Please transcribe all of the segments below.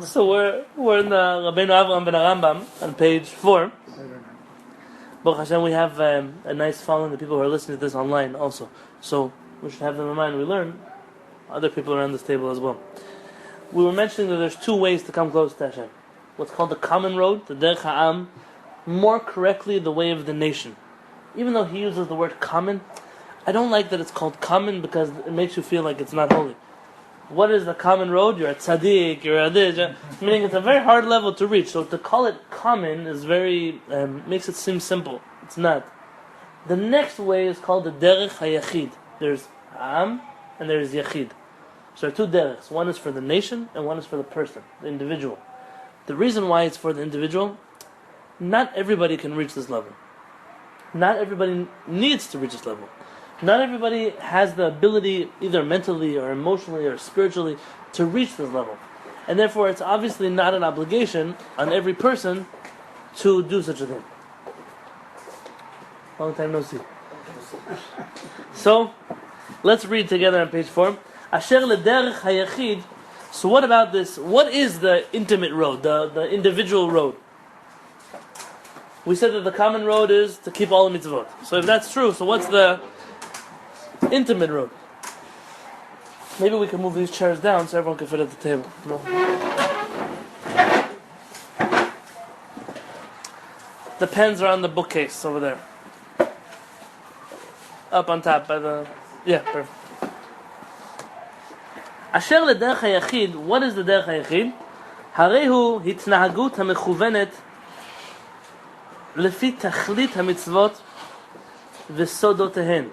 So we're in the Rabbeinu Avraham ben Rambam on page 4. Baruch Hashem, we have a nice following, the people who are listening to this online also. So we should have them in mind. We learn other people around this table as well. We were mentioning that there's two ways to come close to Hashem. What's called the common road, the Derech Ha'am, more correctly the way of the nation. Even though he uses the word common, I don't like that it's called common because it makes you feel like it's not holy. What is the common road? You're a tzaddik, you're a this, meaning it's a very hard level to reach. So to call it common is very, makes it seem simple. It's not. The next way is called the Derech HaYachid. There's Am and there's Yachid. So there are two derechs. One is for the nation and one is for the person, the individual. The reason why it's for the individual, not everybody can reach this level. Not everybody needs to reach this level. Not everybody has the ability, either mentally or emotionally or spiritually, to reach this level. And therefore it's obviously not an obligation on every person to do such a thing. Long time no see. So, let's read together on page 4. Asher lederech hayachid. So what about this? What is the intimate road, the individual road? We said that the common road is to keep all the mitzvot. So if that's true, so what's the intimate road? Maybe we can move these chairs down so everyone can fit at the table. No? The pens are on the bookcase over there. Up on top by the... Yeah, perfect. Asher lederech hayachid, what is the derech hayachid? Harehu hitnahagut hamechuvnet lefi tachlit hamitzvot v'sodotehen.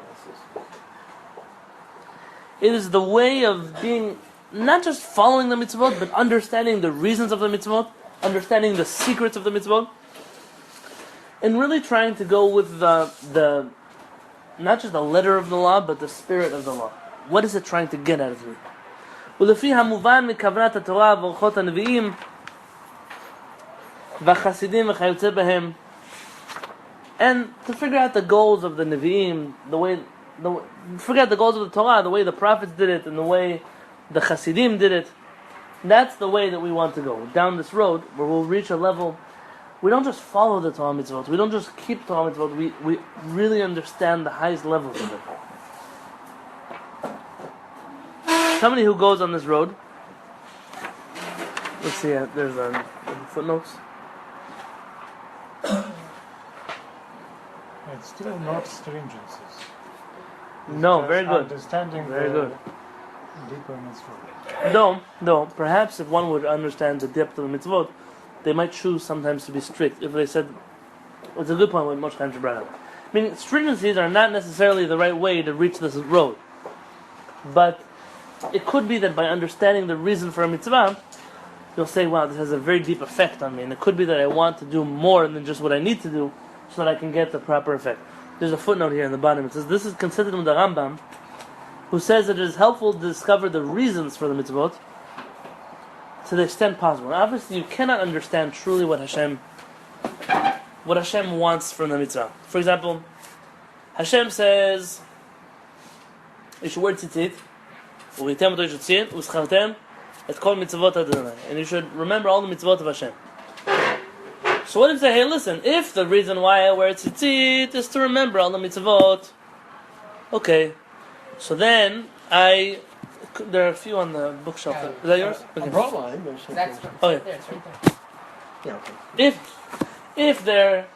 It is the way of being, not just following the mitzvot, but understanding the reasons of the mitzvot, understanding the secrets of the mitzvot, and really trying to go with the not just the letter of the law, but the spirit of the law. What is it trying to get out of me? ולפי המובן מכוונת התורה ואורחות הנביאים והחסידים וכיוצא בהם. And to figure out the goals of the Nevi'im, figure out the goals of the Torah, the way the prophets did it, and the way the Hasidim did it. That's the way that we want to go. Down this road, where we'll reach a level, we don't just follow the Torah mitzvot, we don't just keep Torah mitzvot, we really understand the highest levels of it. Somebody who goes on this road, let's see, there's footnotes. It's still not stringencies. No, very good. Understanding very good. Deeper mitzvot. Though, perhaps if one would understand the depth of the mitzvot, they might choose sometimes to be strict. If they said, it's a good point what Moshe Chaim brought up. Meaning, stringencies are not necessarily the right way to reach this road. But it could be that by understanding the reason for a mitzvah, you'll say, wow, this has a very deep effect on me. And it could be that I want to do more than just what I need to do so that I can get the proper effect. There's a footnote here in the bottom. It says, this is considered from the Rambam, who says that it is helpful to discover the reasons for the mitzvot to the extent possible. Now, obviously, you cannot understand truly what Hashem wants from the mitzvah. For example, Hashem says, you should wear tzitzit, and you should remember all the mitzvot of Hashem. So what if you say, hey, listen, if the reason why I wear tzitzit is to remember all the mitzvot, okay, so then there are a few on the bookshelf. Is that yours? Okay. That's right. Oh, yeah. There, it's right there. Yeah, okay. If the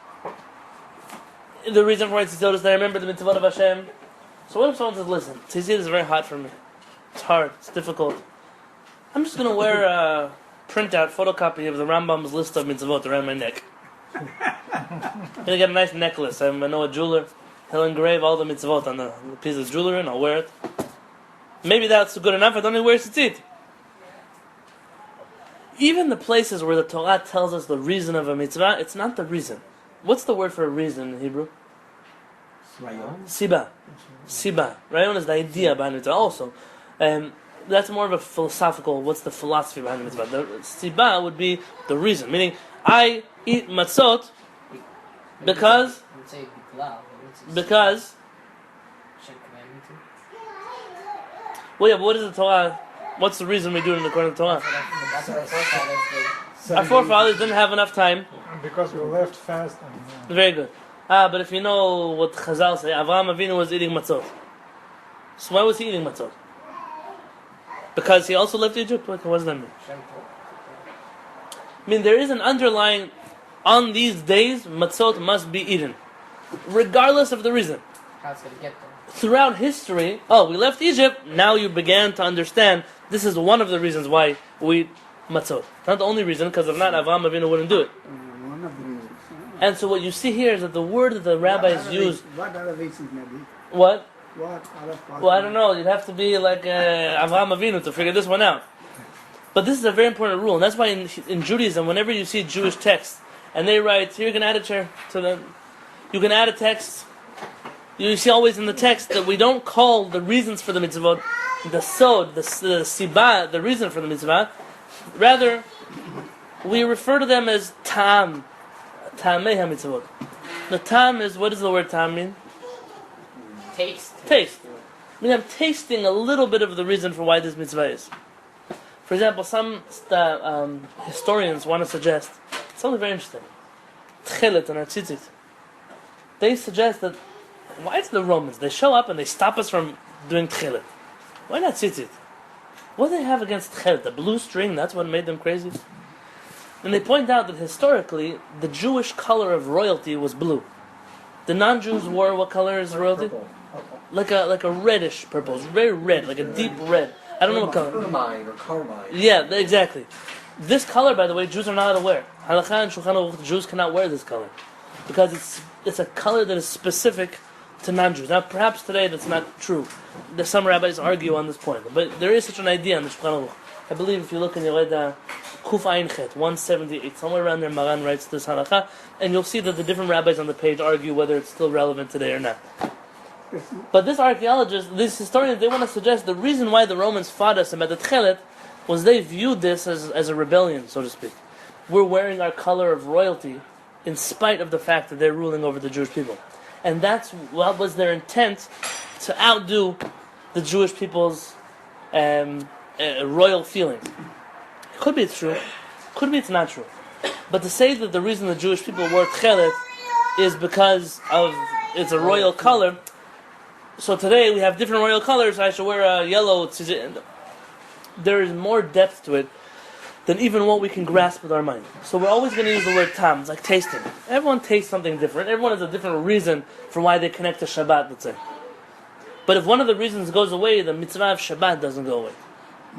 reason for tzitzit is that I remember the mitzvot of Hashem, so what if someone says, listen, tzitzit is very hot for me. It's hard, it's difficult. I'm just going to wear a printout, photocopy of the Rambam's list of mitzvot around my neck. I'm going to get a nice necklace. I know a jeweler. He'll engrave all the mitzvot on the piece of jewelry and I'll wear it. Maybe that's good enough. I don't even wear tzitzit. Even the places where the Torah tells us the reason of a mitzvah, it's not the reason. What's the word for a reason in Hebrew? Siba. Siba. Rayon is the idea behind it also. That's more of a philosophical, what's the philosophy behind the mitzvah? The siba would be the reason. Meaning, I eat matzot because well, yeah, but what is the Torah? What's the reason we do it according to Torah? That's what our forefathers did. Our forefathers didn't have enough time. Because we left fast and Very good. But if you know what Chazal say, Avraham Avinu was eating matzot. So why was he eating matzot? Because he also left Egypt? What does that mean? I mean, there is an underlying, on these days, matzot must be eaten. Regardless of the reason. How's it get there? Throughout history, we left Egypt, now you began to understand this is one of the reasons why we eat matzot. Not the only reason, because if not, Avraham Avinu wouldn't do it. One of the reasons. And so what you see here is that the word that the rabbis use... What other reasons maybe? What? What other possible? Well, I don't know. You'd have to be like Avraham Avinu to figure this one out. But this is a very important rule, and that's why in Judaism, whenever you see Jewish texts, and they write, here you can add a chair to them. You can add a text. You see always in the text that we don't call the reasons for the mitzvot the sod, the sibah, the reason for the mitzvah. Rather, we refer to them as ta'am, ta'amei ha-mitzvot. The ta'am is, what does the word ta'am mean? Taste. Taste. I mean, I'm tasting a little bit of the reason for why this mitzvah is. For example, some historians want to suggest something very interesting. Kehillat and tzitzit. They suggest that why is the Romans? They show up and they stop us from doing Kehillat. Why not tzitzit? What do they have against Kehillat? The blue string, that's what made them crazy? And they point out that historically, the Jewish color of royalty was blue. The non-Jews wore what color is royalty? Purple. Like a reddish purple. It's very red, like a deep red. I don't know what color. Ermine or carmine. Yeah, exactly. This color, by the way, Jews are not allowed to wear. Halakha and Shulchan Aruch, Jews cannot wear this color. Because it's a color that is specific to non-Jews. Now, perhaps today that's not true. There's some rabbis argue on this point. But there is such an idea in the Shulchan Aruch. I believe if you look in Yored Kuf Ayin Chet, 178, somewhere around there, Maran writes this halakha, and you'll see that the different rabbis on the page argue whether it's still relevant today or not. But this archaeologist, these historians, they want to suggest the reason why the Romans fought us about the Kehillat was they viewed this as a rebellion, so to speak. We're wearing our color of royalty in spite of the fact that they're ruling over the Jewish people. And that's what was their intent, to outdo the Jewish people's royal feelings. Could be it's true, could be it's not true. But to say that the reason the Jewish people wore Kehillat is because of it's a royal color, so today we have different royal colors, I should wear a yellow tzitzit. There is more depth to it than even what we can grasp with our mind. So we're always going to use the word tam. It's like tasting. Everyone tastes something different. Everyone has a different reason for why they connect to Shabbat, let's say. But if one of the reasons goes away, the mitzvah of Shabbat doesn't go away.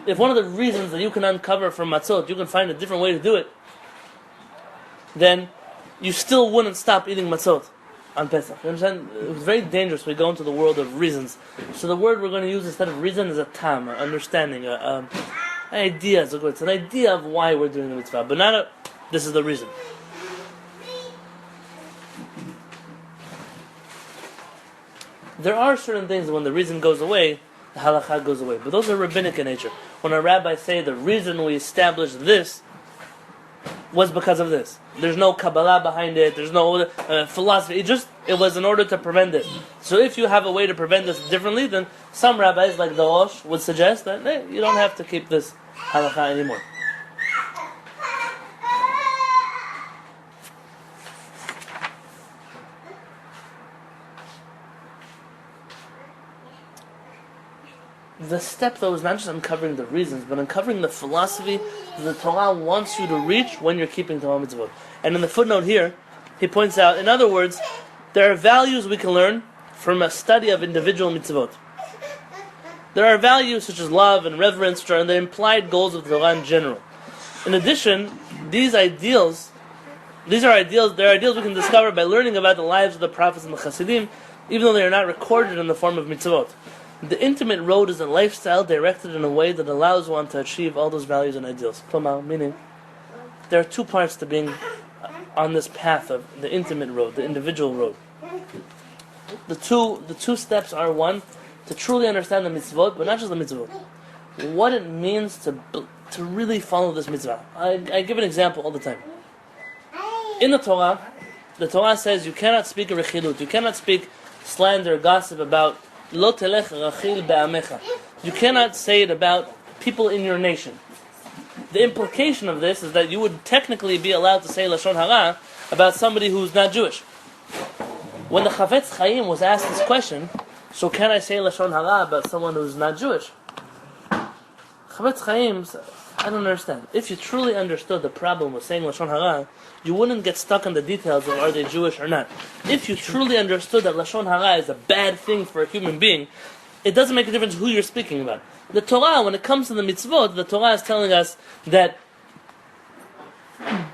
If one of the reasons that you can uncover from matzot, you can find a different way to do it, then you still wouldn't stop eating matzot on Pesach. You understand? It's very dangerous. We go into the world of reasons. So the word we're going to use instead of reason is a tam, an understanding, an idea. It's an idea of why we're doing the mitzvah, but not this is the reason. There are certain things that when the reason goes away, the halakha goes away. But those are rabbinic in nature. When a rabbi say the reason we established this was because of this. There's no Kabbalah behind it. There's no philosophy. It was in order to prevent this. So if you have a way to prevent this differently, then some rabbis, like the Osh, would suggest that you don't have to keep this halakha anymore. The step, though, is not just uncovering the reasons, but uncovering the philosophy that the Torah wants you to reach when you're keeping Torah mitzvot. And in the footnote here, he points out, in other words, there are values we can learn from a study of individual mitzvot. There are values such as love and reverence, which are the implied goals of the Torah in general. In addition, they're ideals we can discover by learning about the lives of the prophets and the Hasidim, even though they are not recorded in the form of mitzvot. The intimate road is a lifestyle directed in a way that allows one to achieve all those values and ideals. Meaning, there are two parts to being on this path of the intimate road, the individual road. The two steps are, one, to truly understand the mitzvot, but not just the mitzvot. What it means to really follow this mitzvah. I give an example all the time. In the Torah says you cannot speak a rechilut, you cannot speak slander, gossip about Lo telech rachil be'amecha. You cannot say it about people in your nation. The implication of this is that you would technically be allowed to say Lashon Hara about somebody who's not Jewish. When the Chavetz Chaim was asked this question, so can I say Lashon Hara about someone who's not Jewish? Chavetz Chaim said, I don't understand. If you truly understood the problem with saying Lashon Hara, you wouldn't get stuck on the details of are they Jewish or not. If you truly understood that Lashon Hara is a bad thing for a human being, it doesn't make a difference who you're speaking about. The Torah, when it comes to the mitzvot, the Torah is telling us that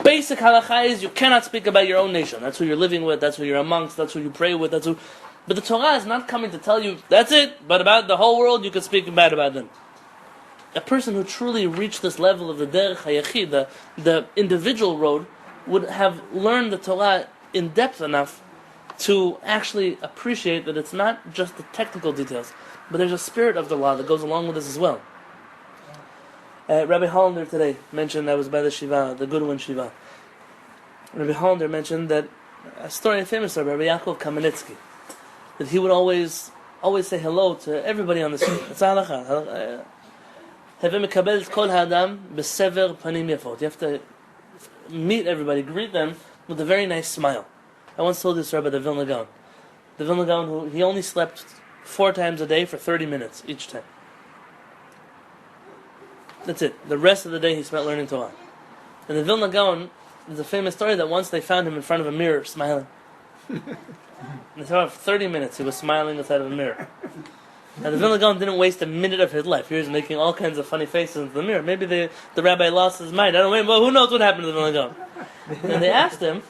basic halakha is you cannot speak about your own nation. That's who you're living with, that's who you're amongst, that's who you pray with, that's who... But the Torah is not coming to tell you, that's it, but about the whole world you can speak bad about them. A person who truly reached this level of the derech hayachid, the individual road, would have learned the Torah in depth enough to actually appreciate that it's not just the technical details, but there's a spirit of the law that goes along with this as well. Rabbi Hollander today mentioned, I was by the Shiva, the Goodwin Shiva. Rabbi Hollander mentioned that a story, a famous story, Rabbi Yaakov Kamenetsky, that he would always say hello to everybody on the street. It's halacha. You have to meet everybody, greet them with a very nice smile. I once told this Rabbi the Vilna Gaon. The Vilna Gaon, he only slept 4 times a day for 30 minutes each time. That's it. The rest of the day he spent learning Torah. And the Vilna Gaon, there's a famous story that once they found him in front of a mirror smiling. And they saw him for 30 minutes he was smiling inside of a mirror. Now the Vilna Gaon didn't waste a minute of his life. He was making all kinds of funny faces into the mirror. Maybe the rabbi lost his mind. I don't know. Well, who knows what happened to the Vilna Gaon? And they asked him,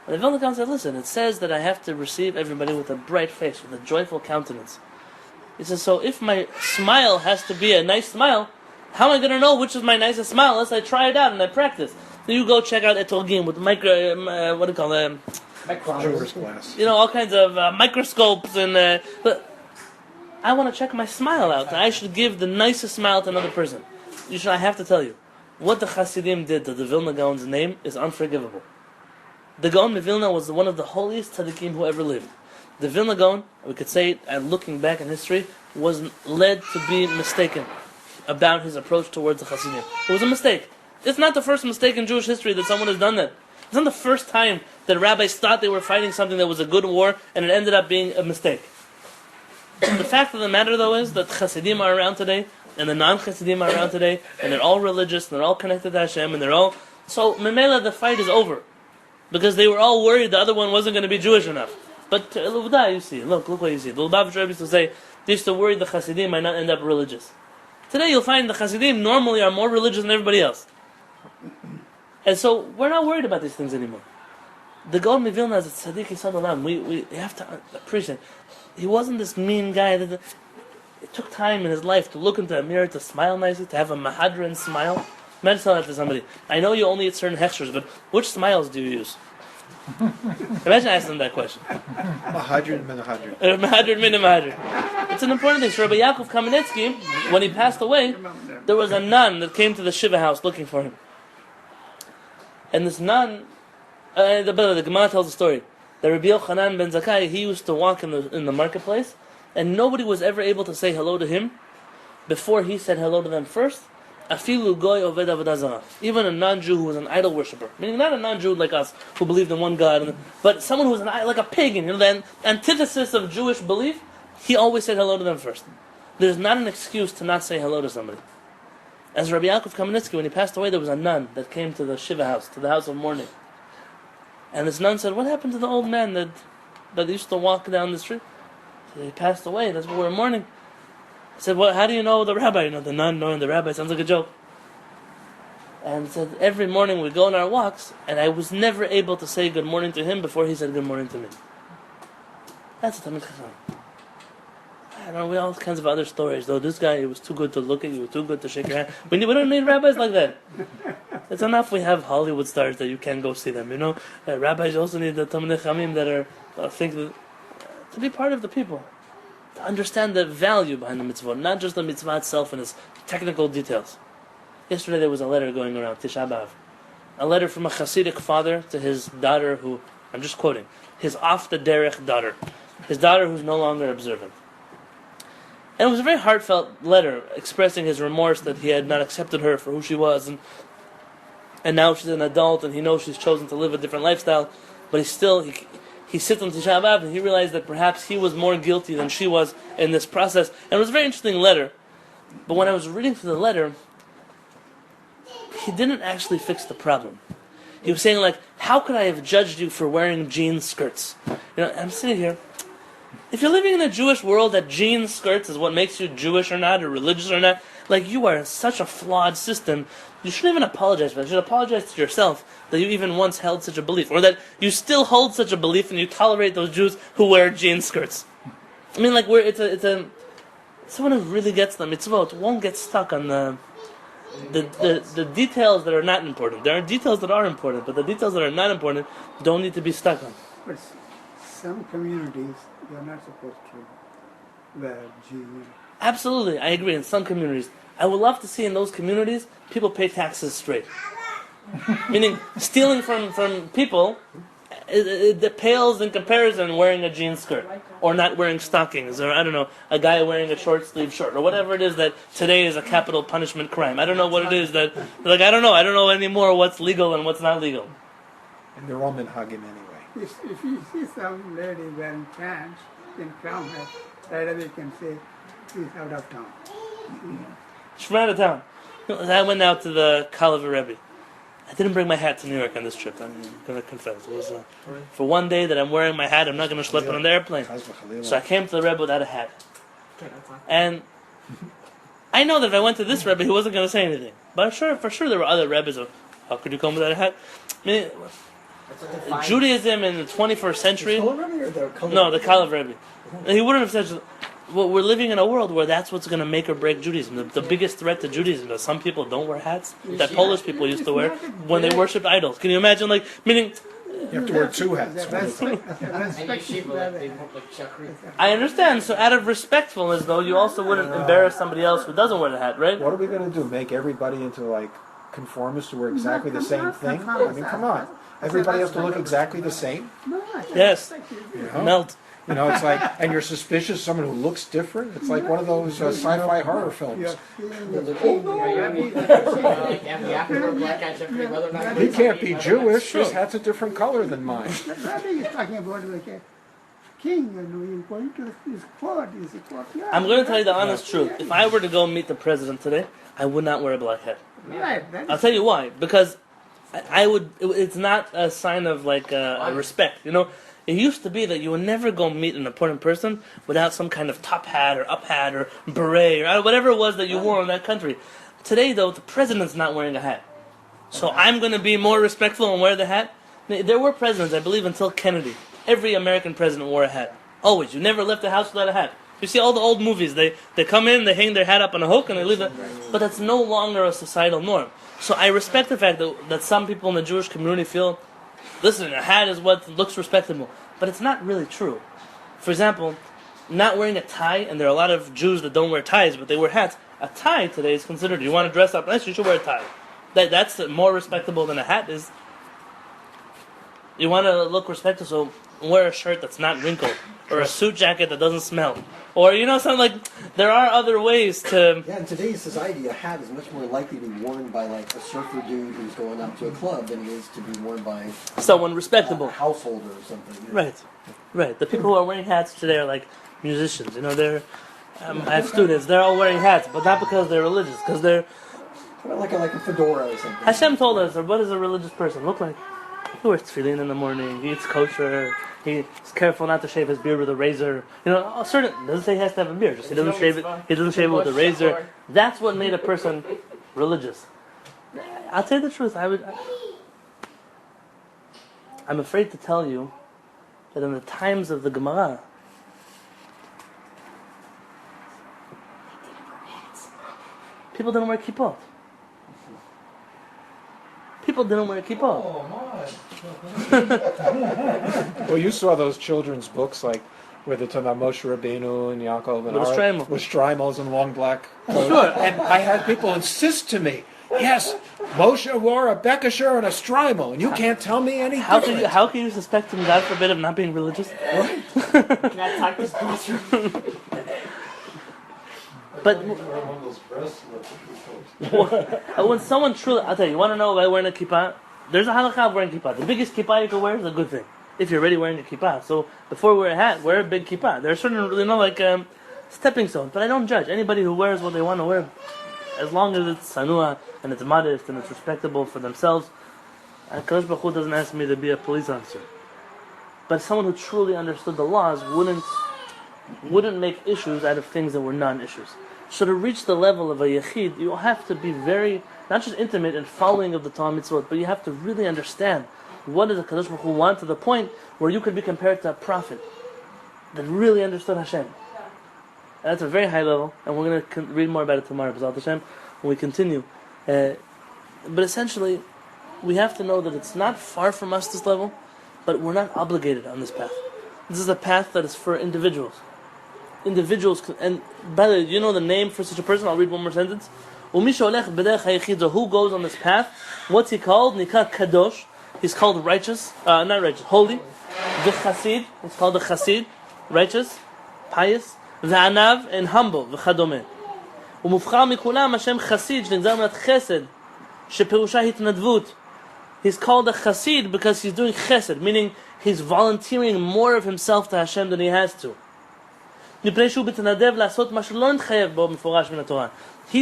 and the Vilna Gaon said, listen, it says that I have to receive everybody with a bright face, with a joyful countenance. He says, so if my smile has to be a nice smile, how am I going to know which is my nicest smile unless I try it out and I practice? So you go check out Etorgim with Driver's glass. all kinds of microscopes and... but I want to check my smile out. I should give the nicest smile to another person. I have to tell you, what the Hasidim did to the Vilna Gaon's name is unforgivable. The Gaon of Vilna was one of the holiest tzaddikim who ever lived. The Vilna Gaon, we could say, and looking back in history, was led to be mistaken about his approach towards the Hasidim. It was a mistake. It's not the first mistake in Jewish history that someone has done that. It's not the first time that rabbis thought they were fighting something that was a good war and it ended up being a mistake. The fact of the matter, though, is that Chassidim are around today, and the non-Chassidim are around today, and they're all religious, and they're all connected to Hashem, and they're all... So, Memela, the fight is over. Because they were all worried the other one wasn't going to be Jewish enough. But, Luvda, you see, look what you see. The Lubavitch Rebbe used to say, they used to worry the Chassidim might not end up religious. Today you'll find the Chassidim normally are more religious than everybody else. And so, we're not worried about these things anymore. The Gaon of Vilna is a tzaddik yisod olam. We have to appreciate. He wasn't this mean guy. It took time in his life to look into a mirror, to smile nicely, to have a mahadran smile. Imagine telling that to somebody. I know you only eat certain hechshers, but which smiles do you use? Imagine asking them that question. Mahadran min mahadran. Mahadran min mahadran. It's an important thing. So Rabbi Yaakov Kamenetsky, when he passed away, there was a nun that came to the Shiva house looking for him. And this nun... the Gemara tells a story that Rabbi Yochanan ben Zakkai, he used to walk in the marketplace, and nobody was ever able to say hello to him before he said hello to them first. Afilu goy oved avodah zarah. Even a non-Jew who was an idol worshipper, meaning not a non-Jew like us who believed in one God, but someone who was like a pagan, the antithesis of Jewish belief, he always said hello to them first. There's not an excuse to not say hello to somebody. As Rabbi Yaakov Kamenetsky, when he passed away, there was a nun that came to the Shiva house, to the house of mourning. And this nun said, what happened to the old man that used to walk down the street? Said, he passed away, that's what we're mourning. I said, well, how do you know the rabbi? The nun knowing the rabbi sounds like a joke. And said, every morning we go on our walks, and I was never able to say good morning to him before he said good morning to me. That's a Talmid Chacham. I don't know, we have all kinds of other stories, though. This guy, he was too good to look at, he was too good to shake your hand. We don't need rabbis like that. It's enough we have Hollywood stars that you can go see them, rabbis also need the Talmidei Chachamim that are, to be part of the people. To understand the value behind the mitzvah, not just the mitzvah itself and its technical details. Yesterday there was a letter going around, Tisha B'Av. A letter from a Hasidic father to his daughter who, I'm just quoting, his off-the-derech daughter. His daughter who's no longer observant. And it was a very heartfelt letter expressing his remorse that he had not accepted her for who she was, and now she's an adult and he knows she's chosen to live a different lifestyle, but he sits on Tisha B'Av and he realized that perhaps he was more guilty than she was in this process. And it was a very interesting letter, but when I was reading through the letter, he didn't actually fix the problem. He was saying, like, how could I have judged you for wearing jean skirts? I'm sitting here. If you're living in a Jewish world that jean skirts is what makes you Jewish or not, or religious or not, like, you are such a flawed system. You shouldn't even apologize for that. You should apologize to yourself that you even once held such a belief, or that you still hold such a belief and you tolerate those Jews who wear jean skirts. I mean, like, someone who really gets the mitzvot won't get stuck on the details that are not important. There are details that are important, but the details that are not important don't need to be stuck on. But some communities, you're not supposed to wear jeans. Absolutely, I agree. In some communities, I would love to see in those communities people pay taxes straight. Meaning, stealing from people, it pales in comparison wearing a jean skirt, or not wearing stockings, or I don't know, a guy wearing a short sleeve shirt, or whatever it is that today is a capital punishment crime. I don't know what it is that, like, I don't know anymore what's legal and what's not legal. And they're all minhagim anyway. If you see some lady wearing pants in crown hat, right away you can say she's out of town. She's out of town. I went out to the Kehillat Rebbe. I didn't bring my hat to New York on this trip. I'm going to confess. It was for one day that I'm wearing my hat. I'm not going to schlep it on the airplane. So I came to the Rebbe without a hat. And I know that if I went to this Rebbe, he wasn't going to say anything. But for sure there were other Rebbes of, how could you come without a hat? I mean, Judaism in the 21st century... The Kehillat Rebbe. He wouldn't have said... Well, we're living in a world where that's what's going to make or break Judaism. The biggest threat to Judaism is some people don't wear hats that Polish people used to wear when they worshipped idols. Can you imagine, meaning... You have to wear two hats. I understand. So out of respectfulness, though, you also wouldn't embarrass somebody else who doesn't wear the hat, right? What are we going to do? Make everybody into, conformists to wear exactly the same thing? I mean, come on. Everybody has to look exactly the same? Yes. Melt. It's like, and you're suspicious of someone who looks different? It's like one of those sci-fi horror films. He can't be Jewish. His hat's a different color than mine. Rabbi is talking about like a king, you're going to his court. I'm going to tell you the honest truth. If I were to go meet the president today, I would not wear a black hat. Right. I'll tell you why. Because I would. It's not a sign of a respect. It used to be that you would never go meet an important person without some kind of top hat or up hat or beret or whatever it was that you wore in that country. Today, though, the president's not wearing a hat. So I'm going to be more respectful and wear the hat. There were presidents, I believe, until Kennedy. Every American president wore a hat. Always. You never left the house without a hat. You see all the old movies. They come in, they hang their hat up on a hook, and they leave it. But that's no longer a societal norm. So I respect the fact that some people in the Jewish community feel, listen, a hat is what looks respectable. But it's not really true. For example, not wearing a tie, and there are a lot of Jews that don't wear ties, but they wear hats. A tie today is considered, you want to dress up nice, you should wear a tie. That's more respectable than a hat is. You want to look respectable, so wear a shirt that's not wrinkled, or a suit jacket that doesn't smell. Or, something like, there are other ways to... Yeah, in today's society, a hat is much more likely to be worn by, a surfer dude who's going out to a club than it is to be worn by... someone respectable. A householder or something. Right. The people who are wearing hats today are like musicians. They're... I have students, they're all wearing hats, but not because they're religious, because they're... Like a fedora or something. Hashem told us, what does a religious person look like? He wears tefillin in the morning, he eats kosher, he's careful not to shave his beard with a razor. Doesn't say he has to have a beard, just he doesn't shave it with a razor. That's what made a person religious. I'll tell you the truth, I'm afraid to tell you that in the times of the Gemara, people didn't wear kippot. People didn't wear kippot. Oh, my. Well, you saw those children's books, where they're talking about Moshe Rabbeinu and Yaakov and With a shtreimel. with shtreimels and long black coats. Sure. And I had people insist to me, yes, Moshe wore a bekasher and a shtreimel, and you can't tell me any different. How can you suspect him, God forbid, of not being religious? But when someone truly, I'll tell you, want to know about wearing a kippah? There's a halakha of wearing kippah. The biggest kippah you can wear is a good thing if you're already wearing a kippah. So before we wear a hat, wear a big kippah. There are certain, stepping stones. But I don't judge anybody who wears what they want to wear, as long as it's sanua and it's modest and it's respectable for themselves. And Kadosh Baruch Hu doesn't ask me to be a police officer. But someone who truly understood the laws wouldn't make issues out of things that were non-issues. So to reach the level of a yachid, you have to be very, not just intimate in following of the Torah mitzvot, but you have to really understand what does the Kadosh Baruch Hu want, to the point where you could be compared to a prophet that really understood Hashem. And that's a very high level, and we're going to read more about it tomorrow, B'ezrat Hashem, when we continue. But essentially, we have to know that it's not far from us, this level, but we're not obligated on this path. This is a path that is for individuals. Individuals, and by the way, you know the name for such a person? I'll read one more sentence. Who goes on this path? What's he called? Nikah Kadosh. He's called righteous, not righteous, holy. The Chassid, he's called the Chassid, righteous, pious. The Anav, and humble. V'chadome. Umufchar mikulam Hashem Chassid, shnegzar minat chesed, sheperusha hitnadvut. He's called a chassid because he's doing chesed, meaning he's volunteering more of himself to Hashem than he has to. He's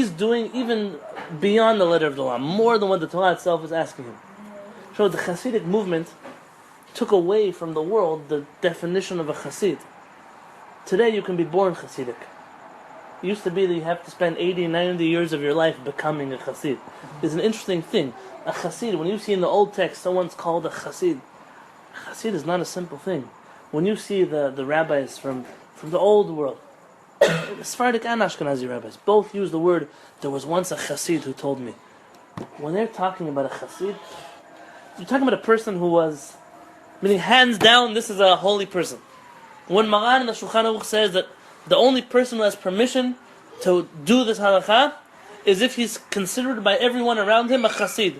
doing even beyond the letter of the law, more than what the Torah itself is asking him. So the Hasidic movement took away from the world the definition of a chassid. Today you can be born Hasidic. It used to be that you have to spend 80, 90 years of your life becoming a chassid. It's an interesting thing. A chassid, when you see in the old text someone's called a chassid is not a simple thing. When you see the rabbis from the old world, Sephardic and Ashkenazi rabbis, both use the word, there was once a chassid who told me. When they're talking about a chassid, you're talking about a person who was, meaning hands down, this is a holy person. When Maran in the Shulchan Aruch says that the only person who has permission to do this halakha is if he's considered by everyone around him a chassid.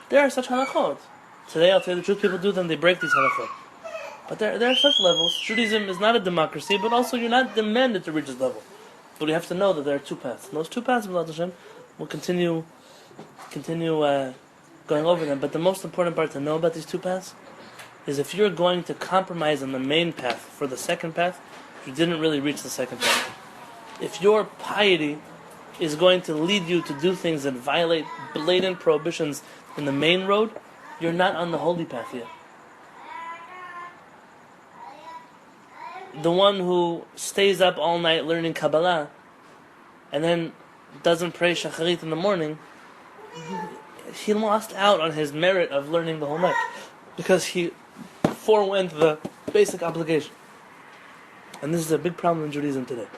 There are such halachot. Today, I'll tell you the truth, people do them, they break these halachot. But there are such levels. Judaism is not a democracy, but also you're not demanded to reach this level. But we have to know that there are two paths. And those two paths, B'ezrat Hashem, we'll continue going over them. But the most important part to know about these two paths is if you're going to compromise on the main path for the second path, you didn't really reach the second path. If your piety is going to lead you to do things that violate blatant prohibitions in the main road, you're not on the holy path yet. The one who stays up all night learning Kabbalah and then doesn't pray Shacharit in the morning, he lost out on his merit of learning the whole night because he forewent the basic obligation. And this is a big problem in Judaism today.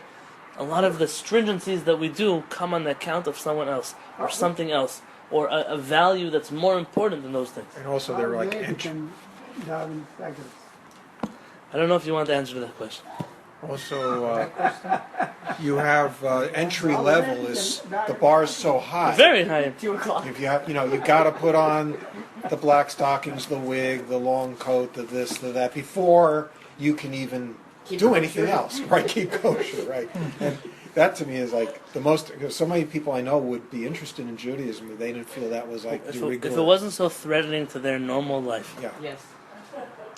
A lot of the stringencies that we do come on the account of someone else or something else, or a value that's more important than those things. And also they're like I don't know if you want the answer to that question. also you have entry level is the bar is so high. Very high. If you have, you got to put on the black stockings, the wig, the long coat, the this, the that before you can even do anything else, right? Keep kosher, right? And that to me is like the most. Because so many people I know would be interested in Judaism, but they didn't feel that was like if it wasn't so threatening to their normal life. Yeah. Yes.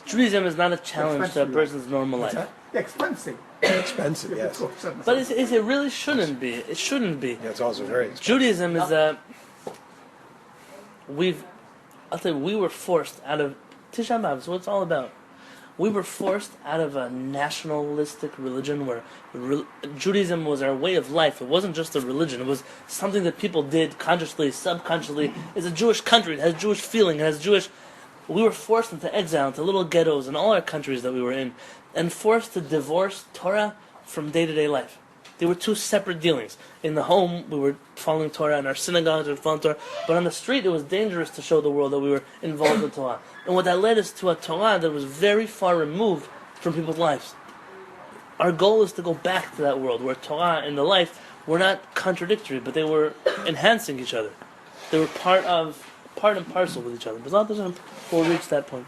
Judaism is not a challenge to a person's normal life. Expensive. Expensive, yes. But it really shouldn't be. It shouldn't be. Yeah, it's also very expensive. Judaism is I'll tell you, we were forced out of Tisha B'Av. So what it's all about. We were forced out of a nationalistic religion where Judaism was our way of life. It wasn't just a religion. It was something that people did consciously, subconsciously. It's a Jewish country. It has Jewish feeling. It has Jewish... We were forced into exile, into little ghettos in all our countries that we were in, and forced to divorce Torah from day-to-day life. They were two separate dealings. In the home, we were following Torah. In our synagogues, we were following Torah. But on the street, it was dangerous to show the world that we were involved in Torah. And what that led us to a Torah that was very far removed from people's lives. Our goal is to go back to that world where Torah and the life were not contradictory, but they were enhancing each other. They were part and parcel with each other. B'ezrat Hashem, we'll reach that point.